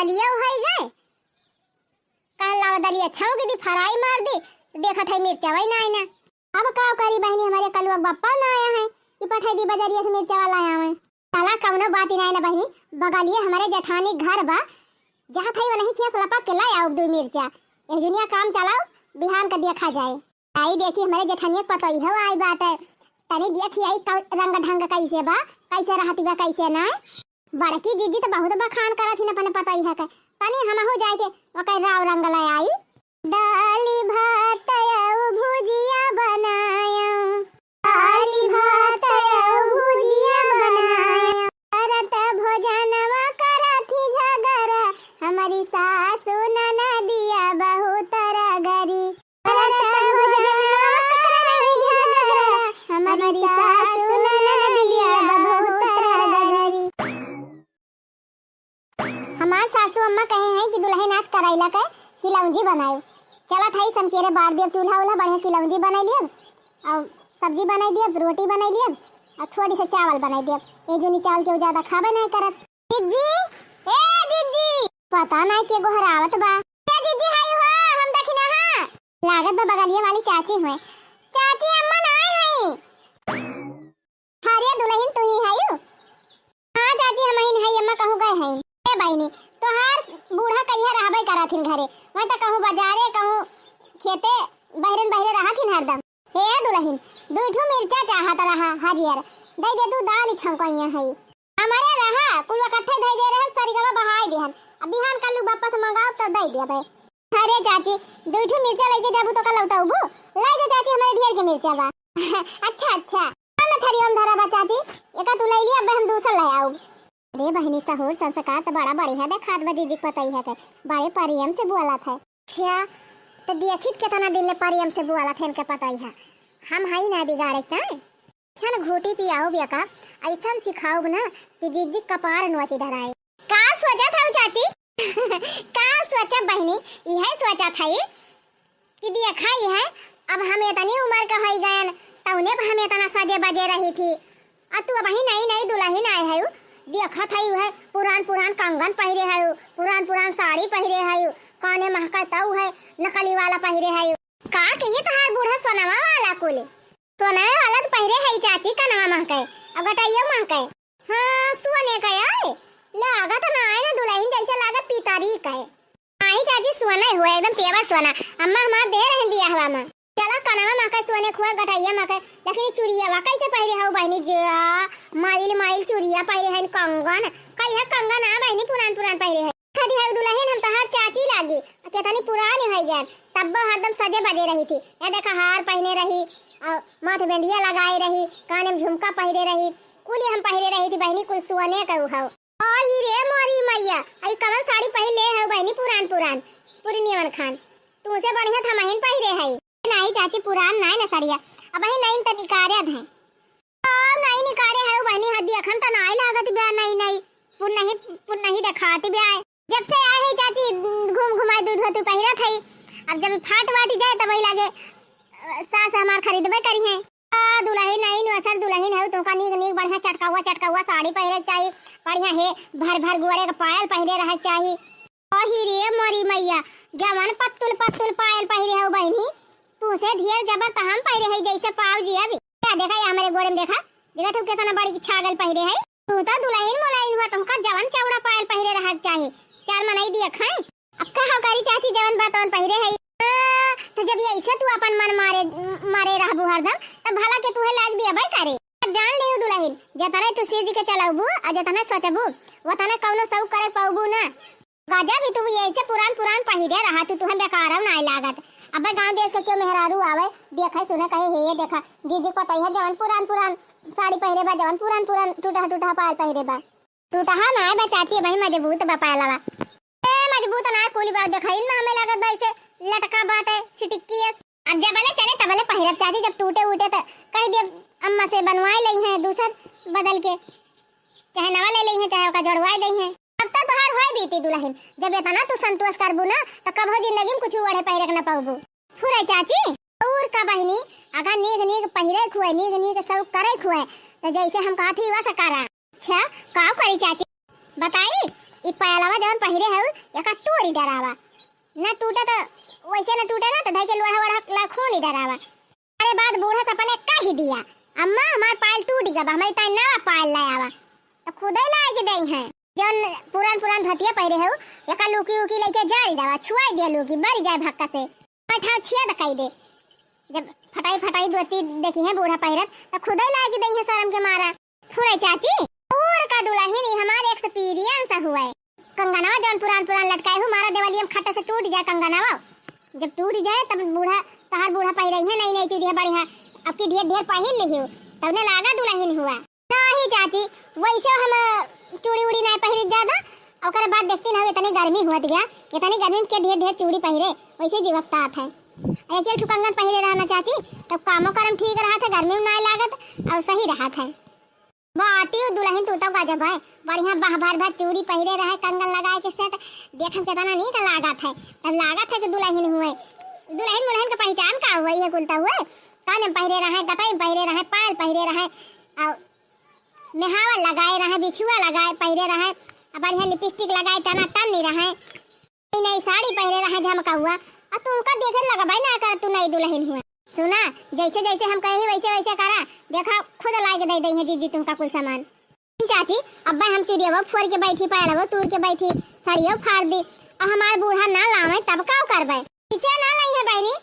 दलिया उहाई गए कल लावा दलिया छाऊ के दी फराई मार दी देखा था मिर्चा वही ना आईना। अब का करी बहनी हमारे कलुआ बप्पा ना आया है कि पठाई दी बजरिया से मिर्चा वाला आया है। साला कौनो बात ही ना बहनी बगलिए हमारे जेठानी घर बा जहां थई वही खेत लपा के लाई आओ दो मिर्चा ए दुनिया काम चलाओ बिहान का देखा जाए। आई देखी हमारे जेठानी पता ही हो आई बात है तनी देखी आई रंग ढंग कैसे बा कैसे रहती बा कैसे ना। बड़की जीजी तो बहुत बखान करत ही अपने पता ही है तनी हम हो जाए के ओकर राव रंग लाई आई। दाली भात आउ भुजिया बनाया दाली भात आउ भुजिया बनाया करत भोजनवा करथी झगड़ा हमारी सासू ननदिया बहुत रगरी करत भोजनवा करथी झगड़ा हमारी सासू ननदिया बहुत रगरी। हमार सासू अम्मा कहे हैं कि दुल्हन आज करैला के खिलौंजी बनाए चला थाई समकेरे बार दिए चूल्हा उल्हा बढ़िया खिलौंजी बनाई लिए और सब्जी बनाई दिए रोटी बनाई लिए और थोड़ी सी चावल बनाई दिए ये जोनी चावल के ज्यादा खाबे नहीं करत। जीजी ए जीजी पता नहीं के गोहरावत बा ए जीजी हाय हो हम देखी ना हां लागत बा बगलिए वाली चाची हुए चाची अम्मा ना है हरे दुल्हन तू ही है हां चाची हम ही है अम्मा कहूं गए हैं ए बहनी तोहार बूढ़ा कहिया रहबे करथिन घरे मैं तो कहूं बाजारे कहूं खेते बहरन बहरे रहथिन हरदम। हे दुल्हन दूठो मिर्चा चाहत रहा हरियर दे दे तू दाल छौकइया है हमारे रहा कुल इकट्ठे दे दे रहे सरिगवा बहाई देहन अब बिहान कल वापस मंगाओ तो दे देबे। अरे चाची दूठो मिर्चा लेके जाबू तो कल लौटाऊबू लाई दे चाची हमारे ढेर के मिर्चा बा अच्छा हम थरियम धरा बा चाची एका तू ले लिया अब हम दूसरा ले आऊ। अरे बहनी सहुर संस्कार तो बड़ा बड़ी है खाद बदी दिख पता ही है बड़े परियम से बुआला था। अच्छा तो देखी कितना दिन ले परियम से बुआला थे इनके पता ही है हम हाई ना बिगाड़े ता छन घोटी पियाओ बिया का ऐसा सिखाओ ना कि जीजी कपार नोची धराए। का सोचा था चाची का सोचा बहनी यह सोचा था ये कि बिया खाई है अब हम इतनी उम्र का हो गए तौने हम इतना सजे बजे रही थी अब तू वही नई दुल्हन आए है देखा था है पुरान कंगन पहरे है पुरान साड़ी पहरे है काने महका तऊ है नकली वाला पहरे है का कहिए तहार बूढ़ा सोनावा वाला कुल सोना वाला तो पहरे है चाची का नाम महका अगटैया महका हां सोने का है लागत ना है ना दुल्हन जैसे लागत पितारी का है आई चाची सोना हुआ एकदम पेवर सोना अम्मा हमार दे रहे बियाहवा में चला कनवा महका सोने खुआ गटैया महका लेकिन चूड़िया वा कैसे पहरे है बहनी जे माइल चूड़िया पहरे है कंगन कई है कंगन आ बहनी पुरान पहरे है खदी है दुल्हन हम तहार चाची लागी केतनी पुरानी है गया तब हरदम सजे बजे रही थी ये देखा हार पहने रही और माथे बिंदिया लगाई रही काने में झुमका पहरे रही कुली हम पहरे रही थी बहनी कुल सोने का हो आई रे मोरी मैया आई कवन साड़ी पहले है बहनी पुरान पूर्णिमन खान तू से बढ़िया थमहिन पहरे है नहीं चाची पुरान नहीं ना सरिया अब ही नहीं त निकारे है नहीं निकारे है बहनी हद अखन त नहीं लागत बे नहीं पुन नहीं दिखाती बे जब से आए है चाची घूम घुमाई दूध तू पहिरा थई अब जब फाट वाटी जाए तब लागे सास हमार खरीदबे करी है दुल्हन नहीं नु असल दुल्हन है तुमका नीक बढ़िया चटका हुआ साड़ी पहरे चाहिए बढ़िया है भर गोड़े का पायल पहरे रह चाहिए ओही रे मोरी मैया जवन पत्तुल पायल पहरे है बहनी तू से ढेर जबर त हम पहरे है जैसे पाव जी अभी क्या देखा ये हमारे गोड़े में देखा तू कितना बड़ी छागल पहरे है तू तो दुल्हन मोलाइन हुआ तुमका जवन चौड़ा पायल पहरे रह चाहिए चार मनाई दिया खाए अब का हो करी चाची जवन बातवन पहरे है तो जब ये ऐसे तू अपन मन मारे रहबू हरदम तब भला के तू है लाग दिया भाई करे जान ले दुल्हन जतने तू सिर जी के चलाबू आ जतने सोचबू वतने कौनो सब करे पाबू ना गाजा भी तू ऐसे पुरान पहरे रहा तू हम बेकार ना लागत अब गांव देश के क्यों मेहरारू आवे देखा सुने कहे हे देखा जीजी को तई है जवन पुरान साड़ी पहरे बा जवन पुरान टूटा पायल पहरे बा टूटा ना बा चाची भाई मजबूत बा पायलवा ए मजबूत ना कोली बात दिखाई ना हमें लागत भाई से लटका बाटे सिटिकी अब जब वाले चले तब वाले पहरब चाची जब टूटे तो कह दे अम्मा से बनवाई लई है दूसर बदल के चाहे नवा ले लई है चाहे ओका जोड़वाई दई है अब तक तोहार होई बीती दुल्हन जब इतना तू संतोष करबू ना तो कब हो जिंदगी में कुछ ओढ़े पहरे ना पाबू फुरे चाची और का बहनी अगर नीक पहरे खुए नीक सब करे खुए तो जैसे हम कहती हुआ सकारा अच्छा का करी चाची बताई ई पायलावा जवन पहिरे है एका तोरी डरावा ना टूटा तो वैसे ना टूटा ना तो धई के लोहा वड़ा लाखों नहीं डरावा। अरे बाद बूढ़ा सपने कह दिया अम्मा हमार पायल टूट गया हमारी ता नवा पायल लायावा तो खुद ही लाए के दई है जन पुरान पुरान धतिया पहिरे है एका लूकी उकी लेके जाई दावा छुआई दिया लूकी मर जाए भक्का से बैठा छिया दकाई दे जब फटाई फटाई दोती देखी है बूढ़ा पहिरत तो खुद ही लाए के दई है शर्म के मारा। फुरे चाची और का दुल्हन हमारे एक्सपीरियंस हुआ है कंगनवा जन पुरान पुरान लटकाए हो मारा देवाली में खट्टा से टूट जाए कंगनवा जब टूट जाए तब बूढ़ा तहार बूढ़ा पहिरे है नई नई चूड़ियां बढ़िया अब की ढेर ढेर पहिन ली हो तब ने लागा दुल्हन हुआ नहीं चाची वैसे हम चूड़ी उड़ी नहीं पहिरी ज्यादा ओकर बाद देखती ना इतनी गर्मी होत गया इतनी गर्मी में के ढेर ढेर चूड़ी पहिरे वैसे जीवकता है एक एक कंगन पहिरे रहना चाची तब कामो करम ठीक रहा था गर्मी में नहीं लागत और सही रहा था बाटी दुल्हन तू तो गजब है बढ़िया बाह भर भर चूड़ी पहिरे रहे कंगन लगाए के सेट देखम कितना नीक लागत है तब लागत है कि दुल्हन हुए दुल्हन मुल्हन का पहचान का हुई है कुलता हुए कान में पहिरे रहे गटाई में पहिरे रहे पायल पहिरे रहे और मेहावा लगाए रहे बिछुआ लगाए पहिरे रहे बढ़िया लिपस्टिक लगाए टना टन नहीं रहे नई साड़ी पहिरे रहे झमका हुआ अब तू उनका देखे लगा भाई ना कर तू नई दुल्हन हुआ सुना जैसे जैसे हम कहे वैसे वैसे करा देखा खुद ला के दे दई है जीजी तुमका कुल सामान। चाची अब्बा हम चूड़िया वो फोड़ के बैठी पायल वो तूर के बैठी साड़ियों फाड़ दी और हमार बूढ़ा ना लावे तब का करबे इसे ना लाई है बहनी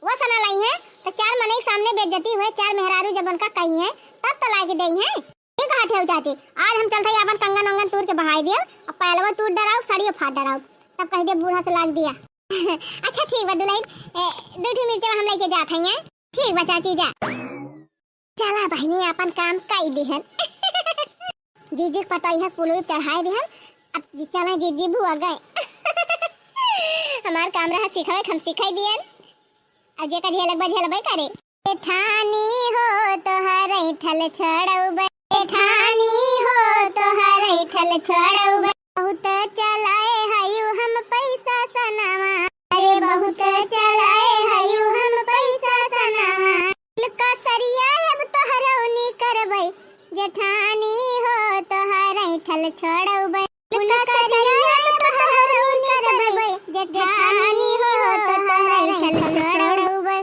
वो सना लाई है तो चार मने के सामने बेइज्जती हुए चार मेहरारू जब उनका कही है तब तो ला के दई है ये कहा थे चाची आज हम चलते हैं अपन कंगन वंगन तूर के बहाई दियो और पायलवा तूर डराओ साड़ियों फाड़ डराओ तब कह दे बूढ़ा से लाग दिया। अच्छा ठीक बा दुल्हन दूठी मिर्चा हम लेके जात हैं ठीक बा चाची जा चला बहनी अपन काम कई दिहन जीजी पटाई है पुलु चढ़ाई दिहन अब चला जीजी भुआ गए हमार काम रहा सिखावे हम सिखाई दियन अब जे का झलक बा झलबे करे ठानी हो तो हरै ठल छड़ौ ठानी हो तो हरै ठल छड़ौ बहुत चलाए हयु हम पैसा सनावा अरे बहुत चलाए हयु हम पैसा सनावा का सरिया अब तोहरौनी करबै जेठानी हो तोहरै ठल छोड़बै का सरिया अब तोहरौनी करबै जेठानी हो तोहरै ठल छोड़बै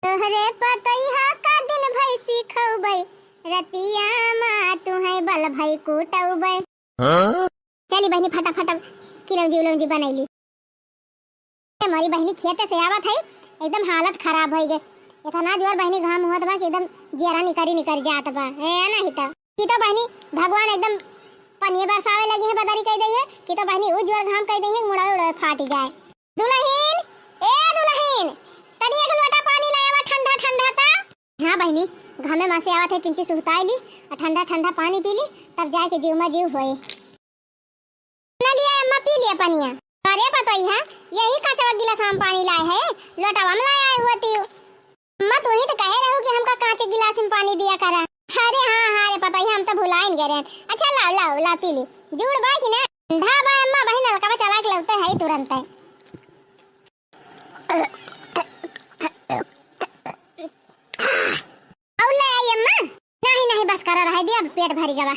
तोहरे पतैहा का दिन भई सिखौबै रतिया मा तुहै बल भई कुटौबै चली बहनी फटाफट किलौजी बनैली हमारी बहनी खेते से आवत है एकदम हालत खराब हो गई इतना जोर बहनी घाम हुआ बा कि एकदम जेरा निकरी जात बा है ना हिता की तो बहनी भगवान एकदम पनिए बरसावे लगी है बदरी कह दी है कि तो बहनी उ जोर घाम कह दी है मुड़ा उड़ा फाट जाए। दुल्हन ए दुल्हन तनी एक लोटा पानी लाया ठंडा ठंडा ता हां बहनी घामे में से आवत है किंची सुताई ली और ठंडा ठंडा पानी पी ली तब जाके जीव में जीव होए ना लिया अम्मा पी लिया पानी अरे पतई है यही कांचवा गिलास हम पानी लाए है लोटावा में लाए होती अम्मा तू ही तो कहे रहो कि हमका कांचे गिलास में पानी दिया करा अरे हां रे पतई हम तो भुलाइन गए अच्छा लाओ पी ली जुड़ बा कि ना ठंडा बा अम्मा बहन नलका में चला के लगता है तुरंत औले आई अम्मा नहीं बस करा रह दिया पेट भरी गवा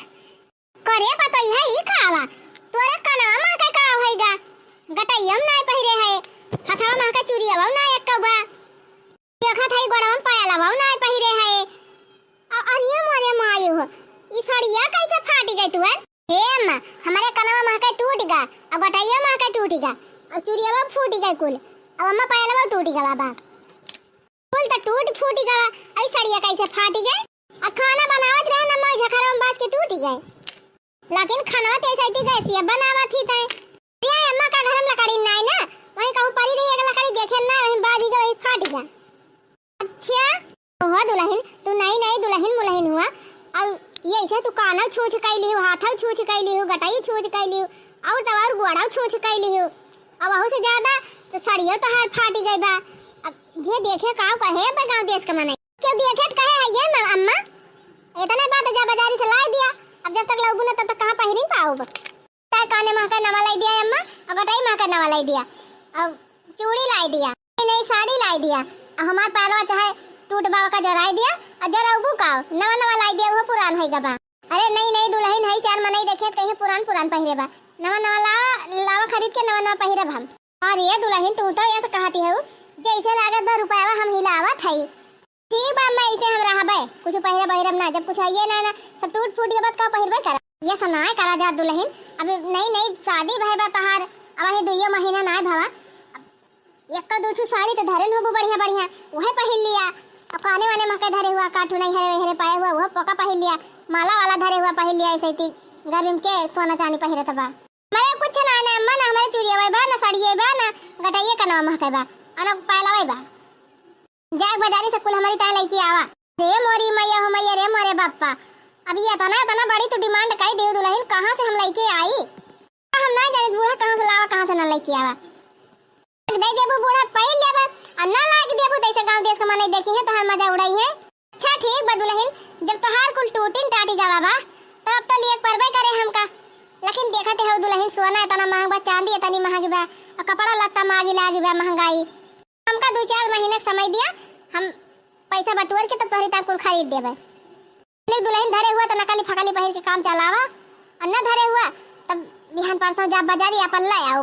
करे पतई है ई खावा तोरे कनवा मा का होइगा गटाइयम नाय पहिरे है हथवा मा का चूड़िया ना एक कबा देखा थाई गोड़वा पायला वाव नाय पहिरे है अरे मोरे मायू हो ई साड़िया कैसे फाटी गई तुअर हे अम्मा हमारे कनवा मा का टूट गया अब गटाइया मा का टूट गया और चूड़िया वा फूट गई कुल अब अम्मा पायला वा टूट गया बाबा कुल तो टूट फूट गया आई साड़िया कैसे फाटी गई आ खाना बनावत रहे ना मैं झखरा में बास के टूट गई लेकिन खाना ते सैती गैस ये बनावा थी तय ये अम्मा का घर में लकड़ी नहीं ना वही कहूं परी रही एक लकड़ी देखे ना वही बाजी गई वही फाट गया। अच्छा ओह दुल्हन तू नई दुल्हन मुलहन हुआ और ये ऐसे तू कानव छूछ कैली हो हाथव छूछ कैली हो गटाई छूछ कैली हो और तवार गोड़ाव छूछ कैली हो अब बहुत से ज्यादा तो साड़ियों तो हाथ फाटी गई बा अब जे देखे का कहे बे गांव देश के मने क्यों देखे कहे है ये अम्मा इतने बात जा बाजारी से ला दिया अब जब तक लाऊं ना तब तक कहां पहिरी पाऊब ता काने मा का नवा लाई दिया अम्मा अब गटाई मा का नवा लाई दिया अब चूड़ी लाई दिया नई साड़ी लाई दिया हमार पैरवा चाहे टूट बाबा का जराई दिया और जराऊ का नवा लाई दिया वो पुरान है गबा अरे नई दुल्हन है चार मने देखे कहीं पुरान पहिरे बा नवा नवा लावा खरीद के नवा नवा पहिरब हम। और ये दुल्हन तू तो ऐसे कहती है जैसे लागत 2 रुपया हम हिलावत है। ठीक बा मैं इसे हम रहबे कुछ पहिरे बहिरब ना, जब कुछ आइए ना सब टूट फूट के बाद का पहिरबे कर। ये सनाए करा जा दुल्हन, अभी नई शादी भई बा तहार, अब ही 2 महीना ना भवा। एक का 2 साड़ी तो धरन होबो बढ़िया बढ़िया वह पहन लिया। अब काने वाने मके धरे हुआ काठू नहीं हरे पाए हुआ वो पका पहन लिया, माला वाला धरे हुआ पहन लिया। ऐसे ही गर्मी के सोना चांदी पहिरे तबा मरे कुछ ना ना मन हमारे चूड़िया बा ना साड़िए बा ना गटाइए का नाम महके बा अन पालावे बा। जाग बाजारी से कुल हमारी ताई लईकी आवा रे मोरी मैया हो मैया रे मोरे बाप्पा। अब ये तना बड़ी तो डिमांड काई देव दुल्हन कहां से हम लईके आई, हम ना जाने बूढ़ा कहां से लावा कहां से ना लईके आवा। दे देबू बूढ़ा पहन लेबा अन्ना लाग देबू तैसे गांव देश का माने देखी है तहार मजा उड़ाई है। अच्छा ठीक बा दुल्हन, जब तहार कुल टूटिन टाटी जावा बा तब तो लिए परबे करे हमका। लेकिन देखते हो दुल्हन सोना इतना महंगा बा, चांदी इतनी महंगी बा, और कपड़ा लत्ता मागी लागी बा महंगाई। हमका 2-4 महीने समय दिया, हम पैसा बटोर के तब तोहरी तक कुल खरीद देबे। ले दुल्हन धरे हुआ तो नकली फकली पहिर के काम चलावा, अन्ना धरे हुआ तब बिहान परसों जा बाजारी अपन ले आओ।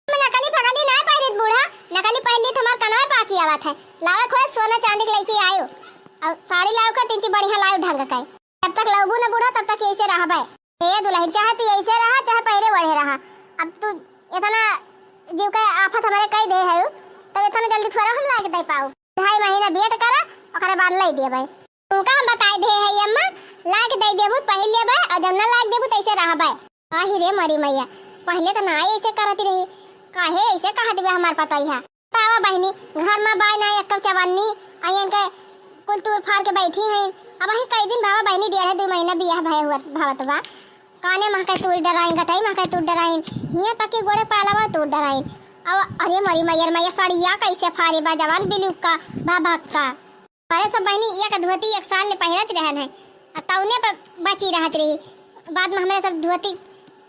नकली फकली ना पहिरित बूढ़ा, नकली पहन ली हमार कनवा पाकी आवत है। लावा खोज सोना चांदी के लेके आयो और साड़ी लाओ का 3 बढ़िया लाओ ढंग का। जब तक लगू ना बूढ़ा तब तक ऐसे रहबे। हे दुल्हन चाहती ऐसे रहा चाहे पहिरे बढ़े रहा। अब तू इतना जीव का आफत हमारे कई दे है तब इतना जल्दी थोड़ा हम लाके दे पाओ। 2.5 महीना वेट करा ओकरे बाद ले देबे। तुमका हम बताई दे है अम्मा लाके दे देबू पहन लेबे और जब ना लाग देबू तैसे रहबे। आही रे मरी मैया पहले तो ना ऐसे करती रही, काहे ऐसे कहा दिबे हमार पता ही है। तावा बहनी घर में बाय ना एक कप चवन्नी आयन के कुल तूर फाड़ के बैठी हैं। अब ही कई दिन भावा बहनी 1.5-2 महीना बियाह भय हुआ भावत बा। काने महके तूर डराइन गटाई महके तूर डराइन हिया तक के गोड़े पालावा तूर डराइन। अब अरे मरी मैयर मैया साड़िया कैसे फारे बा जवान बिलुक का बाबा का। अरे सब बहनी एक धोती 1 साल ले पहिरत रहन है और तौने पर बची रहत रही। बाद में हमरे सब धोती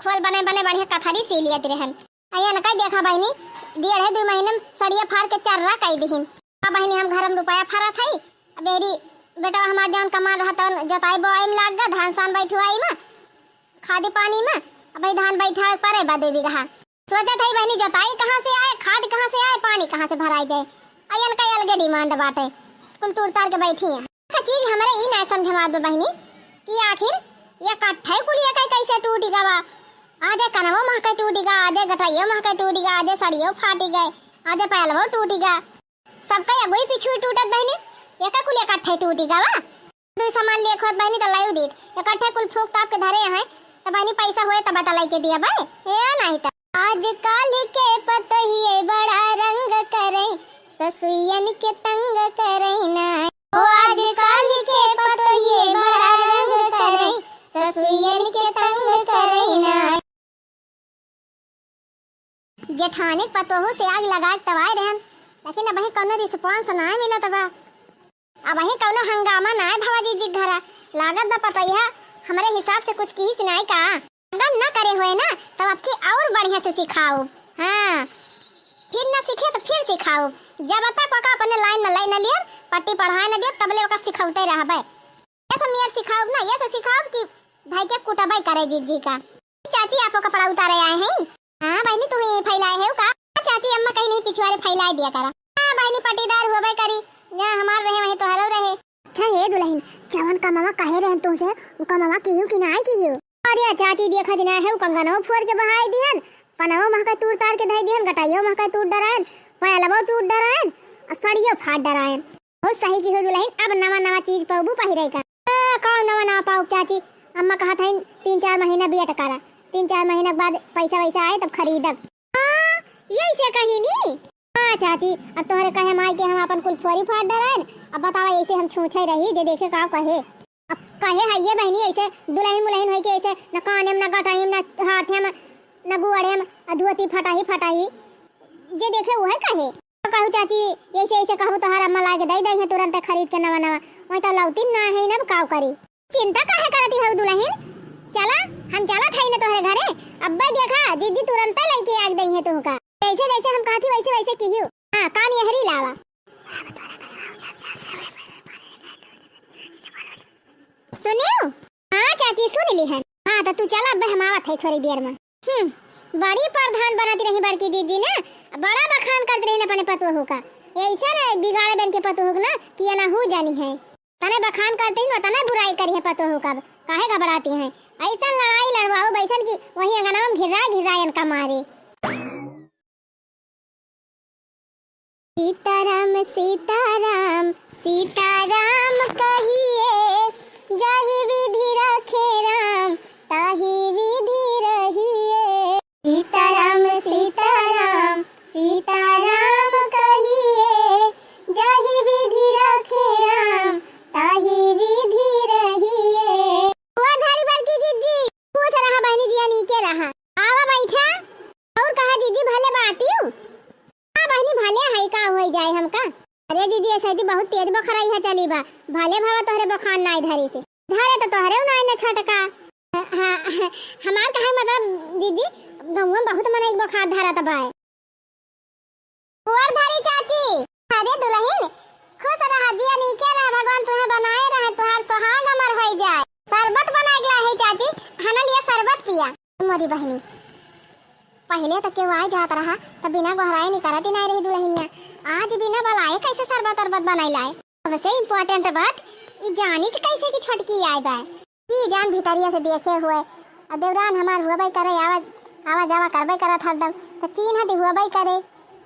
खोल बने बढ़िया कथरी सी लियत रहन। आया न कई देखा बहनी 1.5-2 महीने साड़िया फाड़ के 4 रा कई दिहिन। अब बहनी हम घर में रुपया फारा थई बेरी बेटा हमार जान कमा रहा तो जोताई बोआई में लाग गा धान सान बैठवाई में खादी पानी में। अब धान बैठा परे बा देवी रहा सोचा थई बहनी जोताई कहां से आए खाद कहां से आए पानी कहां से भराई जाए। अयन कई अलगे डिमांड बाटे स्कूल तूर तार के बैठी है। का चीज हमरे ई ना समझवा दो बहनी कि आखिर ये कट्ठे कुलिया कई कैसे टूटी गवा। आधे कनवो महके टूटी गा, आधे गठाइयो महके टूटी गा, आधे साड़ियो फाटी गए, आधे पैलवो टूटी गा। सबका एगोई पिछू टूटत बहनी एका कुल इकट्ठे टूटी गा वा। दू सामान ले खोत बहनी त लायु दीत इकट्ठे कुल फूक ताप के धरे हैं त बहनी पैसा होए त बता लाई के दिया भाई ए नहीं त। आजकल के पतहिए बड़ा रंग करे ससुयन के तंग करे ना। ओ आजकल के पतहिए बड़ा रंग करे ससुयन के तंग करे ना। जेठाने पतोहू से आग लगा के तवाय रहन लेकिन अब ही कोनो रिस्पांस ना मिलत बा। अब ही कोनो हंगामा ना भवाजी जी घरा लागत दा पतैया हमरे हिसाब से कुछ कीस नहीं का। अगर ना करे होए ना तब आपकी और बढ़िया से सिखाओ। हां फिर ना सीखे तो फिर सिखाओ। जब तक का अपने लाइन न लिए पट्टी पढ़ाए न दे तबले ओका सिखाउते रहबे। ऐसा मियर सिखाओ ना ये से सिखाओ कि भाई के कुटबाई करे जी का। चाची आपको कपड़ा उतारे आए हैं। हां बहनी तू ही फैलाए है का चाची अम्मा कहीं नहीं पिछवाड़े फैलाए दिया करा। हां बहनी पट्टीदार होबे करी ना हमार रहे वही तो हरो रहे। अच्छा ये दुल्हन जवन का मामा कहे रहन तुमसे उका मामा कियो कि ना कियो। अरे चाची देखा दिना है कंगनो फोड़ के बहाई दिहन पनाओ महका तूर तार के धई दिहन गटाइयो महका तूर डरायन पहलबो तूर डरायन अब साड़ियो फाड़ डरायन। बहुत सही की हो दुल्हन अब नवा चीज पाबू पहिरे का। कौन नवा पाऊ चाची अम्मा कहा था 3-4 महीना बिया टकारा 3-4 महीने के बाद पैसा वैसा आए तब खरीदब। हां यही से कही नी। हां चाची अब तोहरे कहे माई के हम अपन कुल फोरी फाड़ डरायन। अब बतावा ऐसे हम छूछे रही जे देखे का कहे। अब कहे है ये बहनी ऐसे दुल्हन मुलहन होई के ऐसे न काने में न गटाई में न हाथे में न गुआड़े में अधुअती फटाही जे देखे वो है कहे। कहू चाची ऐसे कहू तोहरा अम्मा लाके दई दई है तुरंत खरीद के नवा वही तो लौती ना है ना काव करी। चिंता काहे करती है दुल्हन चला हम चला थाई ना तोहरे घरे अब्बा देखा जीजी तुरंत लेके आग दई है तुमका जैसे जैसे हम कहती वैसे वैसे किहियो। हां कान यहरी लावा सुनियो। हां चाची सुन ली है। हां तो तू चला अब हम आवत है थोड़ी देर में। बड़ी प्रधान बनाती रही बड़की दीदी ना, बड़ा बखान करती रही अपने पतोहू का। ऐसा ना बिगाड़े बन के पतोहू ना कि ये ना हो जानी है, तने बखान करती है तने बुराई करी है पतोहू का, काहे घबराती हैं? ऐसा लड़ाई लड़वाओ बैसन की वही अंगना में घिरायन का मारे। सीताराम सीताराम सीताराम कहिए, जाहि विधि रखे राम ताहि विधि रहिए। सीताराम सीताराम सीताराम कहिए, जाहि विधि रखे राम ताहि विधि रहिए। हुआ धारी बड़की दीदी पूछ रहा बहनी दिया नीचे रहा, आवा बैठा और कहा दीदी भले बाटियो। हां बहनी भले है का हो जाए हमका। अरे दीदी ऐसे दी बहुत तेज बखराई है चली बा, भले भावा तोहरे बखान नाई धरी से धरे तो तोहरे नाई ने छटका। हां हमार कहे मतलब दीदी गौवा बहुत मन एक बखार धरा तबाए। कुंवर धारी चाची अरे दुल्हन खुश रह जिया नीके रह, भगवान तुम्हें बनाए रहे, तुहार सुहाग अमर हो जाए। शरबत बना गया है चाची, हना लिए शरबत पिया। मोरी बहनी पहले तक के वाई जात रहा तब बिना गोहराए नहीं करती नहीं रही दुल्हनिया, आज बिना बुलाए कैसे शरबत अरबत बनाई लाए। सबसे इम्पोर्टेंट बात ई जानी से कैसे की छटकी आए बा, ई जान भीतरिया से देखे हुए देवरान हमार हुआ भाई करे आवा जावा करबे करत हरदम तो चीन हटी हुआ भाई करे,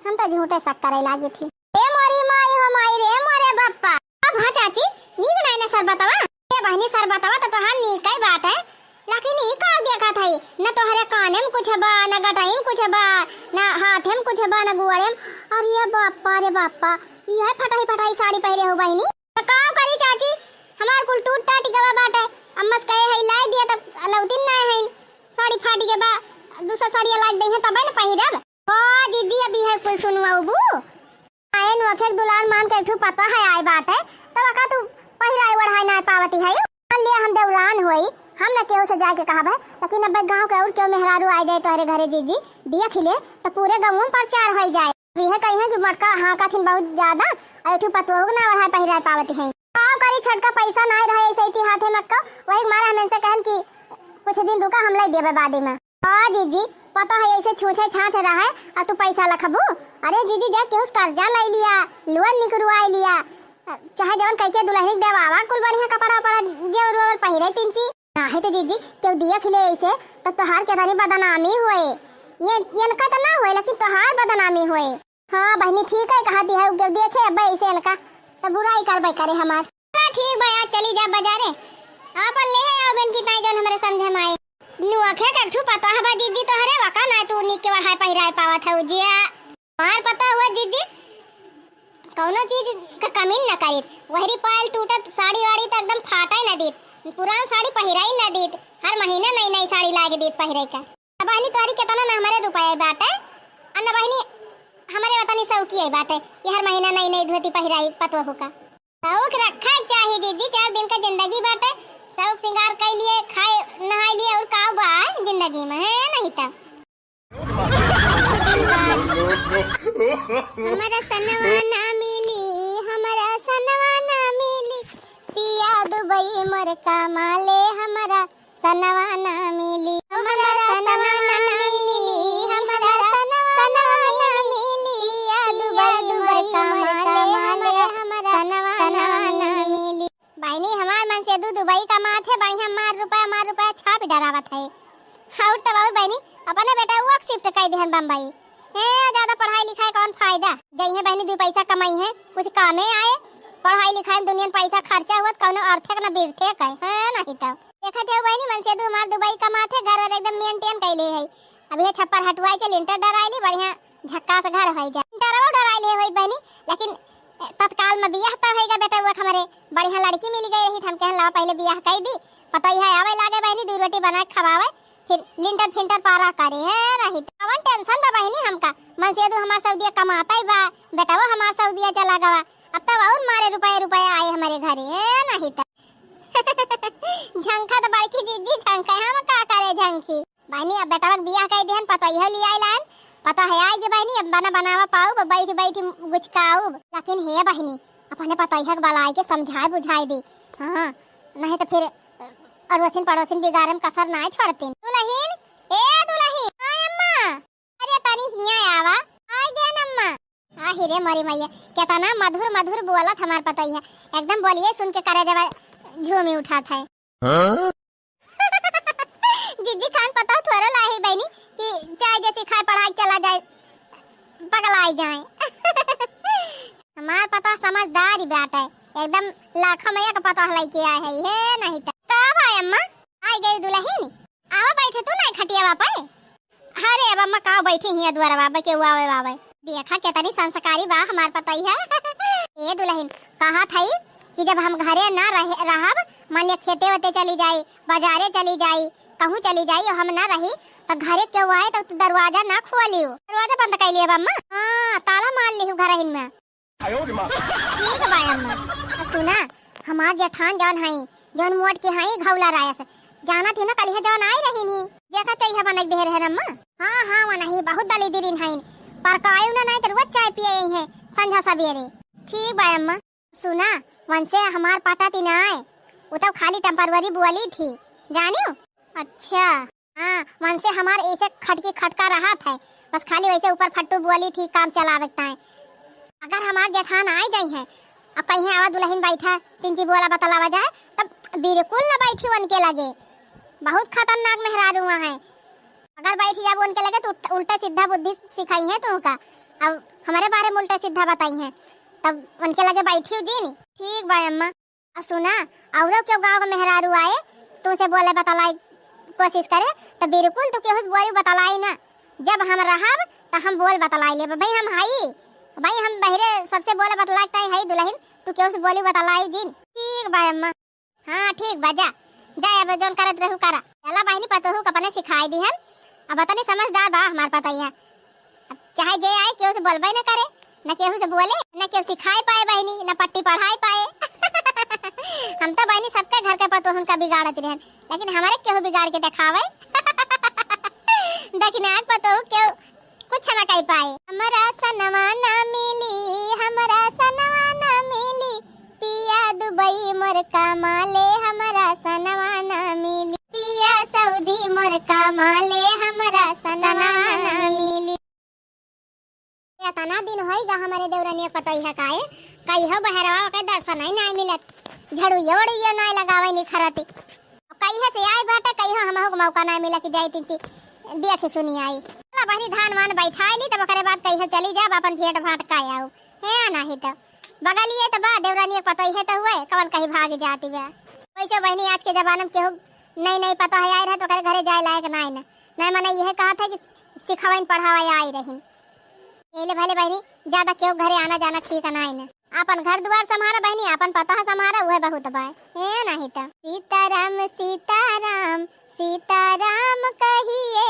हम तो झूठे शक करे लागी थी। ए मोरी माई हो माई रे मोरे बप्पा। अब हां चाची नीक नहीं ना शरबतवा, ए बहनी शरबतवा तो तोहार नीक ही बात है, लेकिन ई का देखा था न तोहरे काने में कुछ बा, न गटाई में कुछ बा, न हाथे में कुछ बा, न गुआरे में। और ये बाप्पा रे बाप्पा ये फटाई साड़ी पहरे हो बहनी तो का करी चाची, हमार कुल टूट टाट गवा बाटे। अम्मा कहे है लाई दिया तब लौटिन ना है, साड़ी फाटी के बा दूसरा साड़ी लाई दे है तब न पहिरब। ओ दीदी अभी है कुल सुनवाऊ बू आए नु अखे दुलार मान के ठू पता है आए बाटे तब का तू पहिराई ओढ़ाई ना पावती है। मान लिया हम देवरान होई, हम न केहू से जाके कहा भाई, लेकिन अब गांव के और क्यों मेहरारू आ जाए तोहरे घरे जीजी दिया खिले तो पूरे गांव में प्रचार हो जाए। यह कही है कि मटका हाँ का थिन बहुत ज्यादा ऐठू पतोहू ना ओढ़ाई पहिराई पावती है। आओ करी छटका पैसा ना रहे ऐसे ही हाथे मक्का वही मारा हमें से कहन कि कुछ दिन रुका हम लाई देबे बादे में। हां जीजी पता है ऐसे छूछे छाछ रहा है और तू पैसा लखबू। अरे जीजी जा केहू कर्जा ले लिया, लोन निकलवाई लिया, चाहे जवन कह के दुल्हन देवावा कुल बढ़िया कपड़ा पड़ा जेवर पहिरे तिनची ना है तो जीजी क्यों दिया खिले ऐसे तो तोहार के धनी बदनामी हुए। ये इनका तो ना हुए लेकिन तोहार बदनामी हुए। हां बहनी ठीक है कहती है उगे देखे अब ऐसे इनका तो बुराई करबे करे हमार। ठीक भैया चली जा बाजारे आप ले आओ बेन की ताई जन हमरे समझे में आए नु अखे का छु पता है दीदी तो हरे वका ना तू नी के वहां पहिराए पावा था उजिया मार पता हुआ दीदी कौनो चीज का कमी न करी, वहरी पायल टूटत साड़ी वाड़ी तो एकदम फाटा न दीत, पुरान साड़ी पहिराई न दीत, हर महीने नई नई साड़ी लाके दीत पहिरे का। अब बहनी तोहरी केतना ना हमारे रुपया बाटे अन्ना बहनी हमारे वतनी सौकी है बाटे ये हर महीना नई नई धोती पहिराई पतोहू का शौक रखा चाहिए दीदी। 4 दिन का जिंदगी बाटे, शौक श्रृंगार कर लिए खाए नहाए लिए और का बा जिंदगी में है नहीं था। हमारा सनवा ना मिली पिया दुबई मोर कमाले, हमारा सनवा ना मिली हमारा सनवा ना मिली हमारा सनवा ना मिली पिया दुबई मोर कमाले, हमारा सनवा ना मिली। बहनी हमार मन से दुबई का माथे बढ़िया मार रुपया छाप डरावत है। और तब और बहनी अपने बेटा वर्क शिफ्ट कर देहन बम्बई है, ज्यादा पढ़ाई लिखाई कौन फायदा जइहे बहनी 2 पैसा कमाई है कुछ कामे आए, पढ़ाई लिखाई दुनिया में पैसा खर्चा हुआ कौनो अर्थक न बिरथे है नहीं तो देखत है बहनी मन से हमार दुबई का माथे घर और एकदम मेंटेन कैले है। अभी ये छप्पर हटवाई के लिंटर डराइली बढ़िया झक्का से घर हो जाए डरावा डराइले है बहनी, लेकिन तत्काल में बियाह तो होएगा बेटा हुआ हमारे बढ़िया लड़की मिल गई रही, हम कहन ला पहले बियाह कर दी पता ही है आवे लागे बहनी 2 रोटी बना के खवावे फिर लिंटर फिंटर पारा करे है नहीं तो अवन टेंशन बा बहनी हमका मन से हमार सऊदिया कमाता ही बा बेटा वो हमार सऊदिया चला गवा अब तब और मारे रुपए आए हमारे घरे है नहीं तो झंखा तो बड़की जीजी झंखा हम का करे झंखी बहनी। अब बेटा बियाह कर देहन पता ही लिया लान पता है आएगी बहनी अब बना बनावा पाऊ बैठ बैठ गुचकाऊ, लेकिन हे बहनी अपने पता ही बलाए के समझाए बुझाए दी। हाँ नहीं तो फिर अड़ोसिन पड़ोसिन बिगाड़े में कसर ना छोड़ती। दुल्हन ए दुल्हन आही रे मरी मैया, कितना मधुर मधुर बोलत हमार पता ही है, एकदम बोलिए सुन के करे जब झूमी उठात है। जीजी खान पता थोड़ा लाही बहनी कि चाय जैसी खाए पढ़ाई चला जाए पगलाई जाए। हमार पता समझदार ही बेटा है, एकदम लाखों मैया का पता हलाई के आए है नहीं तो का भाई अम्मा आई गई दुल्हन आवा बैठे तू नहीं खटिया बापा। अरे अब अम्मा का बैठी हिया द्वारा बाबा के हुआ वे बाबा देखा कितनी संस्कारी बा हमार पता ही है। ए दुल्हन कहा थई कि जब हम घरे ना रहब मान लिया खेते वते चली जाई बाजारे चली जाई कहूँ चली जाई और हम ना रही तो घरे क्यों आए तो दरवाजा ना खोलियो दरवाजा बंद कर लिया अम्मा। हाँ ताला मार लियो घर में। ठीक बा अम्मा। सुना हमार जेठान जौन हई जौन मोट के हई घौला राया से जाना थी ना कल है जौन आई रही नी जैसा चाहिए बन दे रहे अम्मा। हाँ हाँ वो नहीं बहुत दली दीदी हई पर कायू ना नहीं तो रोज चाय पिए है संझा सवेरे। ठीक बा अम्मा। सुना वन से हमार पाटा ती ना आए वो तो खाली टेम्परवरी बुआली थी जानियो। अच्छा हाँ मन से हमार ऐसे खटकी खटका रहा था बस खाली वैसे ऊपर फट्टू बुआली थी काम चलावता है। अगर हमार जेठान आ जाई है अब कहीं आवा दुल्हन बैठा तीन ची बोला बतलावा जाए तब बिल्कुल ना बैठी उनके लगे बहुत खतरनाक मेहरारू है। अगर बैठी जाब उनके लगे तो उल्टा सीधा बुद्धि सिखाई है तो का अब हमारे बारे में उल्टा सीधा बताई है तब उनके लगे बैठी जी नहीं। ठीक बा अम्मा। और सुना और क्यों गाँव का मेहरारू आए तो उसे बोले बतलाई कोशिश करे तो बिल्कुल तो केहू बोली बतलाई ना जब हम रहब तो हम बोल बतलाई ले भाई हम हई भाई हम बहरे सबसे बोले बतलाता है दुल्हन तू केहू से बोली बतलाई जी। ठीक बा अम्मा। हाँ ठीक बा जा जा अब जोन करत रहू करा चला बहनी पतोहू अपने सिखाई दी हम अब बतानी समझदार बा हमार पता ही है चाहे जे आए केहू से बोलबे ना करे न केहू से बोले न केहू सिखाई पाए बहनी न पट्टी पढ़ाई पाए। हम तो बहनी सबके घर के पतोहन का बिगाड़त रहन लेकिन हमारे केहू बिगाड़ के दिखावे देखना पतोहू केहू कुछ ना कह पाए। हमारा सनवा ना मिली हमारा सनवा ना मिली पिया दुबई मोर कमाले हमारा सनवा ना मिली पिया सऊदी मोर कमाले हमारा सनवा ना मिली। तना दिन होइगा हमारे देवरानी पतई है काहे कई हो बहरवा के दर्शन ही नहीं मिलत झड़ू ये नहीं लगावे नहीं खरती कई है से आई बाटा कई हो हम हो मौका नहीं मिला कि जाई तिची देखे सुनी आई चला बहनी धान मान बैठाईली तब करे बाद कई हो चली जा अपन भेंट भाट का आओ है नहीं तो बगलिए तो बा देवरानी पतई है तो हुए कवन कहीं भाग जाती बे वैसे बहनी आज के जमाने में केहू नहीं पता है आई रहे तो करे घरे जाए लायक नहीं मैंने यह कहा था कि सिखावन पढ़ावा आई रही ले भले बहनी ज्यादा क्यों घरे आना जाना ठीक है ना अपन घर द्वार संभारा बहनी अपन पता है संभारा वह बहुत बाय है नहीं तो सीताराम सीताराम सीताराम कहिए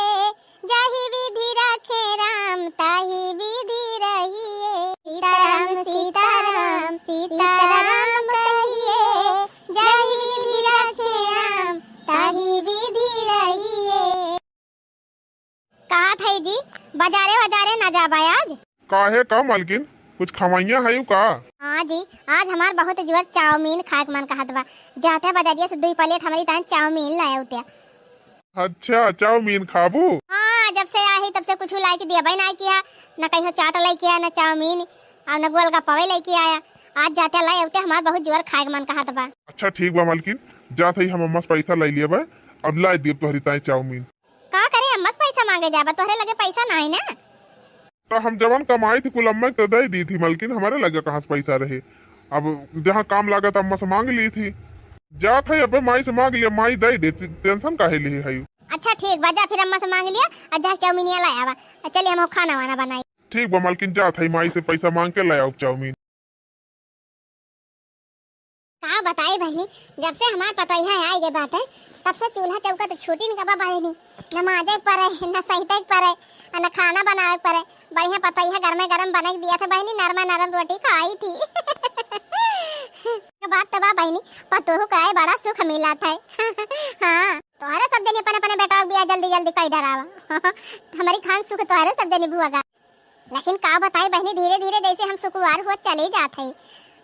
जाहि विधि रखे राम ताहि विधि रहिए सीताराम सीताराम सीताराम कहिए जाहि विधि रखे राम ताहि विधि रहिए। कहा था जी बाजारे न जा भाई आज काहे का मालकिन कुछ खवाइया है का। हाँ जी आज हमार बहुत जोर चाउमीन खाए के मन कहत बा जाते बाजारिया से 2 प्लेट हमारी तान चाउमीन लाए उते। अच्छा चाउमीन खाबू। हाँ जब से आई तब से कुछ लाई के दिया भाई ना किया न कहीं चाट लाई किया न चाउमीन और न गोलगप्पा लाई के आया आज जाते लाए उते हमार बहुत जोर खाए के मन कहत बा। अच्छा ठीक बा मालकिन जाते ही हम अम्मा से पैसा लाई लिया बा अब लाई दिए तोहरी ताई चाउमीन। का करे अम्मा से पैसा मांगे जाबा तोहरे लगे पैसा नहीं ना तो हम जवान कमाई थी कुल अम्मा तो दे दी थी मालकिन हमारे लगे कहाँ से पैसा रहे अब जहाँ काम लागत अम्मा से मांग ली थी जात है अब माई से मांग लिया माई दे देती टेंशन काहे ली है। अच्छा ठीक बा जा फिर अम्मा से मांग लिया और जहाँ चाउमीन लाया बा चलिए हम खाना वाना बनाई। ठीक बा मालकिन जात है माई से पैसा मांग के लाया चाउमीन। का बताए बहनी जब से हमारे पतोहिया आई गए बाटे तब से चूल्हा चौका तो छूटी नहीं कबा बहनी न माजे परे न सहिते परे न खाना बनाए परे बढ़िया पतोहिया गरम बना के दिया था बहनी नरम रोटी खाई थी। बात तो बा बहनी पतोहू का बड़ा सुख मिला था। हाँ तोहरे सब जने अपने बेटा बिया जल्दी कई डरावा हमारी खान सुख तोहरे सब जने बुआगा लेकिन का बताए बहनी धीरे धीरे जैसे हम सुकुवार हुआ चले जाते हैं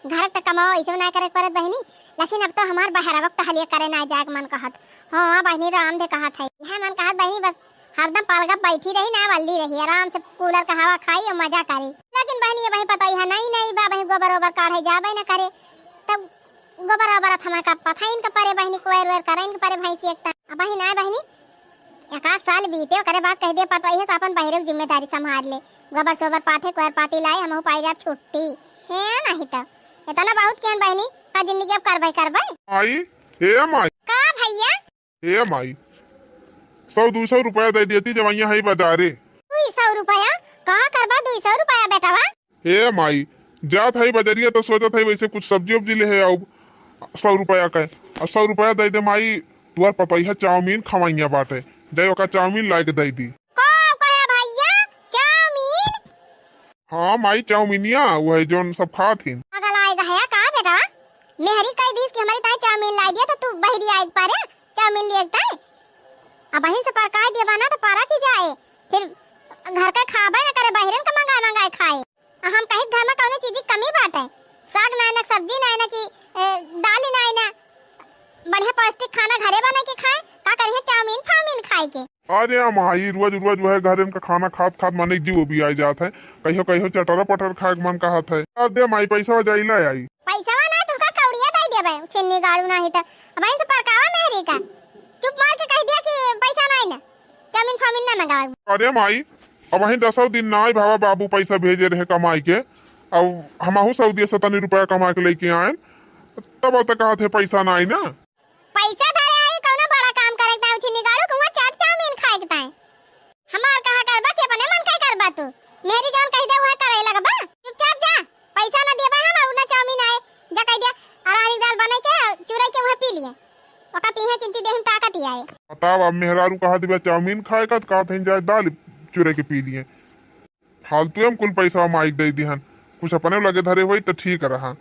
घर तक कमाओ ऐसे ना करे परत बहनी लेकिन अब तो हमार बहरा वक्त हलिया करे ना जाग मन कहत। हाँ बहनी राम दे कहा था यह मन कहत बहनी बस हरदम पलगा बैठी रही ना वल्दी रही, आराम से कूलर का हवा खाई और मजा करी। लेकिन बहनी ये वही पता ही है नहीं बा बहनी गोबर ओबर काढ़े जाबे ना करे, तब गोबर ओबर थमा का पता इनका परे बहनी को एर करे इनके परे भैंसी एकता। अब बहनी ना बहनी एक आध साल बीते करे बात कह दे पता है अपन बहरे की जिम्मेदारी संभाल ले, गोबर सोबर पाथे कोयर पाती लाई हम पाई जा छुट्टी है नहीं तो इतना बहुत केन बहनी का जिंदगी अब करबै आई ए माई का भैया ए माई 100-200 रुपया दे देती जवैया है बाजारे। 200 रुपया कहाँ करबा 200 रुपया बेटावा? ए माई जात है बजरिया तो सोचत है वैसे कुछ सब्जी उब्जी ले है अब 100 रुपया का, और 100 रुपया दे दे माई तुअर पपैया चाउमीन खवाइया बाटे, दे ओका चाउमीन लाके दे दी। भैया चाउमीन? हाँ माई चाउमीनिया वो है जोन सब खात हिन। अगल आएगा है का बेटा? मेहरी कह दीस कि हमारी ताई चाउमीन ला दिया तो तू बहरी आएग पारे चाउमीन ले एकता है। अब बहन से परकाय दिया बना तो पारा की जाए, फिर घर का खाबे ना करे बहरन का मंगाए खाए। हम कहीं घर में कौनो चीज की कमी बाटे, साग ना सब्जी ना की दाल ना बढ़िया पौष्टिक खाना घरे बना के खाए, का करिए चाउमीन फाउमीन खाए के। अरे माई रोज रोज वो है घर का खाना खात खात मन जीव भी आ जात है, कहियो कहियो चटरा पटर खाए मन कहत है। दे माई पैसा जाइला आई पैसा ना तुका कौड़िया दे देबे छिन्नी गाड़ू नाही त भाई से परकावा मेहरी का चुप मार के कह दिया कि पैसा नहीं ना चाउमीन फाउमीन ना मंगावे। अरे माई अब वही 10 दिन ना आई भावा बाबू पैसा भेजे रहे कमाई के, अब हमहू 100 रुपया कमा के लेके आए तब तक कहा थे पैसा ना आई ना। पैसा धरे है कौनो बड़ा काम करे ता छिन्नी गाड़ू कुआ चाट चाउमीन खाए के ताए हमार कहा करबा के अपने मन का करबा तू मेरी जान कह दे वह करे लगबा चुपचाप जा पैसा ना देबा हम ना चाउमीन आए जा कह दिया अरहरी दाल बना के चुराई के वह पी लिए ओका पीहे किंची देह में ताकत ही आए। बताओ अब मेहरारू कहा दिबा चाउमीन खाए का कहा थे जाए दाल चुरे के पी लिए, फालतू हम कुल पैसा माइक दे दिहन, कुछ अपने लगे धरे हुई तो ठीक रहा।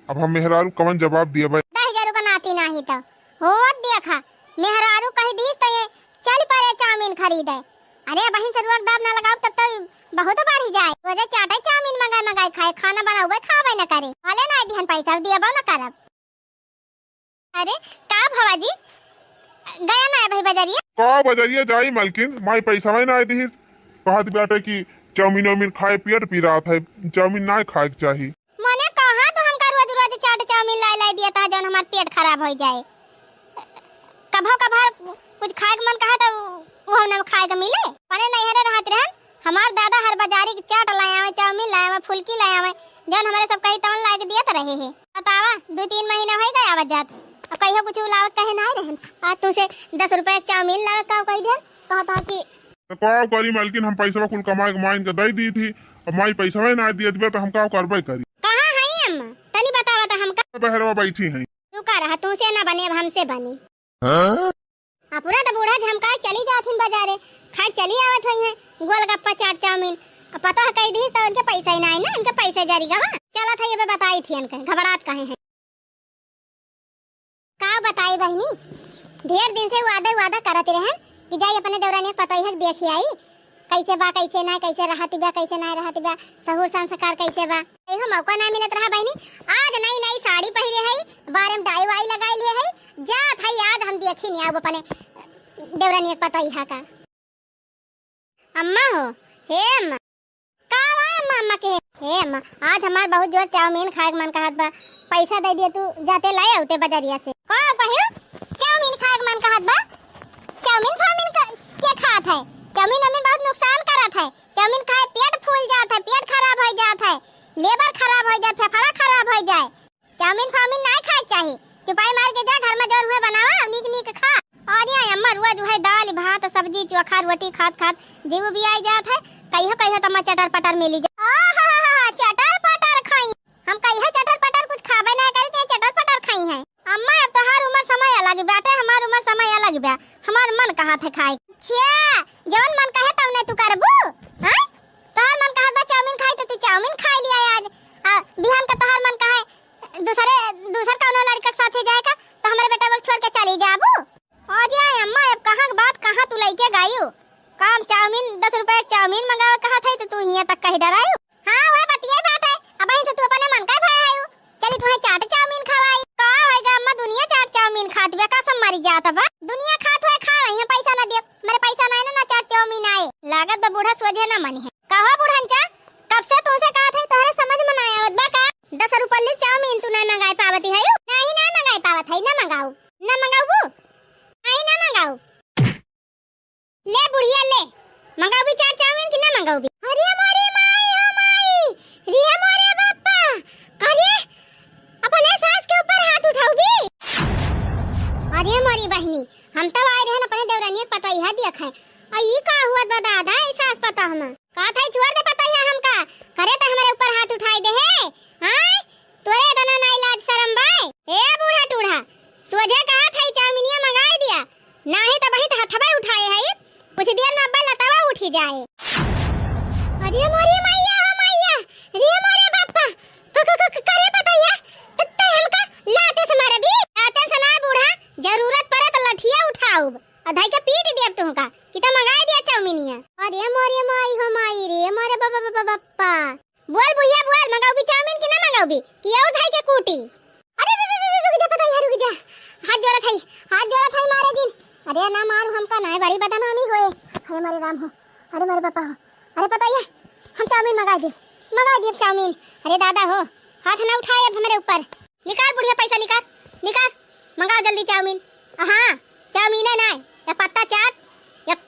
अब हम मेहरारू कवन जवाब दिए भाई 10,000 का नाती नाही तो होत देखा मेहरारू कह दीस त ये चल पारे चाउमीन खरीदे। अरे बहन से रुक दाब ना लगाओ तब तो बहुत बढ़ी जाए, वजह चाटे चाउमीन मंगाए खाए खाना बनावे खावे न करे वाले ना दिहन पैसा दिएबो न करब। अरे का भवाजी गया ना भाई बजरिया का बजरिया जाई मालकिन माई पैसा में ना दी कहा बेटे कि चाउमीन वाउमीन खाए पियर पी रहा था, चाउमीन ना खाए के चाहिए। मने कहा तो हम रोज रोज चाट चाउमीन ला दिया था जौन हमार पेट खराब हो जाए, कभो कभार कुछ खाए के मन कहा तो वो न खाए के मिले मने नहीं हरे रहत रहन। हमार दादा हर बाजारी की चाट लाया में चाउमीन लाया में फुलकी लाया में जौन हमारे सब कहीं तवन ला के दिया तो रहे है। बतावा 2-3 महीना हो गया आवत अब कहियो कुछ लावत कहे ना रहन आज तू से 10 रुपए चाउमीन लावे का कह दे कहता कि तो का करी मालकिन हम पैसा कुल कमाए माइन के दे दी थी, अब माई पैसा में ना दिए दिबे तो हम का करबे करी। कहां है अम्मा तनी बतावा तो हम का बहरवा बैठी हैं। रुका रहा तू से ना बने अब हमसे बनी। हां पूरा तो बूढ़ा झमका चली जाथिन बाजारे खाए चली आवत हई है गोलगप्पा चाट चाउमीन पता है कह दी तो उनके पैसा ही ना है ना इनके पैसे जारी गवा चला था ये बताई थी इनके घबराहट कहे हैं का बताई बहनी ढेर दिन से वादा करत रहन कि जाई अपने दौरान पता ही देखी आई कैसे बा कैसे ना कैसे रहती बा कैसे ना रहती बा सहूर संस्कार कैसे बा एहो मौका ना मिलत रहा बहनी। आज नई साड़ी पहरे है बारे में डाई वाई लगाई ले है जा था आज हम देखी नहीं अब अपने दौरान पता ही है का। अम्मा हो हे अम्मा का अम्मा अम्मा के हे अम्मा आज हमार बहुत जोर चाउमीन खाए के मन कहत बा पैसा दे दिए तू जाते लाए आउते बाजारिया से का कहियो चाउमीन खाए के मन कहत बा चाउमीन फाउमीन के खात है चाउमीन हमें बहुत नुकसान करत है चाउमीन खाए पेट फूल जात है पेट खराब हो जात है लेबर खराब हो जाए फेफड़ा खराब हो जाए चाउमीन फाउमीन नहीं खाए चाहिए चुपाई मार के जा घर में जोर हुए बनावा नीक नीक खा और ये अम्मा रोज है दाल भात सब्जी चोखा रोटी खात खात जीव भी आ जात है कहियो तो मैं चटर पटर मिली जा चटर पटर खाई हम कहियो चटर पटर कुछ खाबे ना करते चटर पटर खाई है अम्मा अब तो हर उम्र समय अलग बाटे हमार उम्र समय अलग बा हमार मन कहा थे खाए छे जवन मन कहे तब ने तू करबू हैं तोहर मन कहत बा चाउमीन खाई तो तू चाउमीन खा लिया आज बिहान का तोहर मन कहे दूसर कौनो लड़का के साथे जाएगा तो हमारे बेटा को छोड़ के चली जाबू और ये अम्मा अब कहां के बात कहां तू लेके गायू काम चाउमीन 10 रुपए चाउमीन मंगावे कहा था तो तू हिया तक कह डरायू। हां वह बतिया बात है अब से तू अपने मन का भाई आयू चली तू चाट चाउमीन खवाई का होएगा अम्मा दुनिया चाट चाउमीन खात बे का सब मरी जात बा दुनिया खात है खा रही है पैसा ना दे मेरे पैसा नहीं ना चाट लागत बा बूढ़ा सोझे ना मनी है। कहो बुढ़नचा, कब से तुमसे कहा था तोहरे समझ में ना आवत बा का? 10 रुपया चाउमीन तू ना मंगाई पावती है? नहीं ना मंगाई पावत है, ना मंगाऊ बू, नहीं ना मंगाऊ। ले बुढ़िया ले, मंगाऊ भी 4 चाउमीन की ना मंगाऊ भी। अरे मोरी माई हो माई, रिया मोरे बाप्पा, अरे अपने सास के ऊपर हाथ उठाऊ भी। अरे मोरी बहनी, हम तब आए रहे अपने देवरानी पता ही है देख है। ई का हुआ दादा ऐसा पता हम का था छोड़ दे पता ही हमका करे तो हमारे ऊपर हाथ उठाई दे है। हां तोरे दना ना इलाज शरम बाय। ए बूढ़ा टूढ़ा सोझे कहा था चाउमीनिया मंगाई दिया, नाही त बही हथबा उठाए है, कुछ देर में अब्बा लतावा उठी जाए। अरे मोरी मैया हो मैया, रे मोरे बाप्पा करे पता है तत्ते हमका लाते से मारे भी आते से ना बूढ़ा, जरूरत पड़े तो लठिया उठाऊ अधाई के पीट देब तुमका कि त मंगाई दिया चाउमीनिया। अरे मोरे माई हो माई, रे मोरे बाप्पा बोल बुढ़िया बोल, मंगाऊ भी चाउमीन कि ना मंगाऊ भी कि और धाई के कूटी? अरे रुक जा पता है, रुक जा, हाथ जोड़ा थाई मारे दिन। अरे ना मारू हमका ना बड़ी बदनामी होए। अरे मेरे राम हो, अरे मेरे पापा हो, अरे पता है हम चाउमीन मंगा दिए चाउमीन। अरे दादा हो, हाथ ना उठाए अब हमारे ऊपर। निकाल बुढ़िया पैसा निकाल, मंगाओ जल्दी चाउमीन। हाँ चाउमीन है ना, एक पत्ता चाट, एक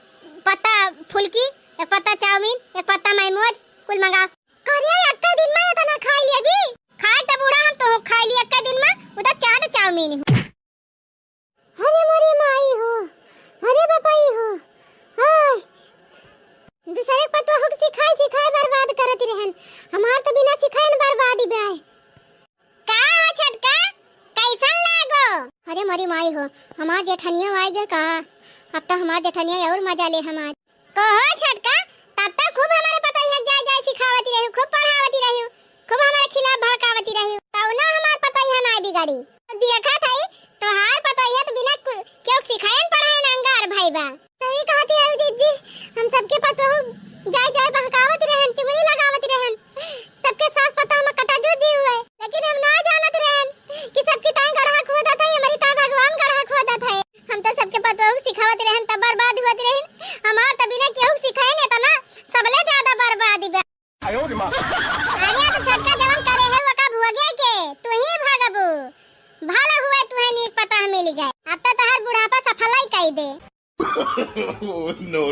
पत्ता फुल्की, एक पत्ता चाउमीन, एक पत्ता मैमोज, कुल मंगाओ। करिया एक दिन में इतना खा लिया भी, खाए तो बूढ़ा हम तो खा लिया एक दिन में उधर 4 चाउमीन। अरे मोरी माई हो, अरे बापाई हो, हाय दूसरे पत्ता हुक सिखाए बर्बाद करत रहन, हमार तो बिना सिखाए न बर्बादी बे। का हो छटका, कैसन लागो? अरे मोरी माई हो, हमार जेठनिया आई गे का, अब तो हमार जेठनिया और मजा ले हमार। कहो छटका, तब तक खूब हमारे पता है जाय सिखावती रही, खूब पढ़ावती रही, खूब हमारे खिलाफ भड़कावती रही, तब ना हमार पता है ना बिगाड़ी। देखा था तो हार पता है तो बिना क्यों सिखाए पढ़ाए ना अंगार भाई बा। सही कहती है जीजी, हम सबके पता हो जाय बहकावत रहन, चुगली लगावत रहन, सबके सास पता हम कटा जो जी हुए, लेकिन हम ना जानत रहन कि सबकी ताई गढ़ा खोदा था, हमारी ता भगवान गढ़ा खोदा था। हम तो सबके पता हो सिखावत रहन तब बर्बाद होत रहन, हमार त बिना क्यों सिखाए ने तो ना सबले ज्यादा बर्बादी बा। आयो रे मां, अरे तो छटका जवन करे है वका भुगे के तू ही भागबू, भाला हुआ तुहे नीक पता मिल गए, अब तो तहर बुढ़ापा सफलाई कई दे। No.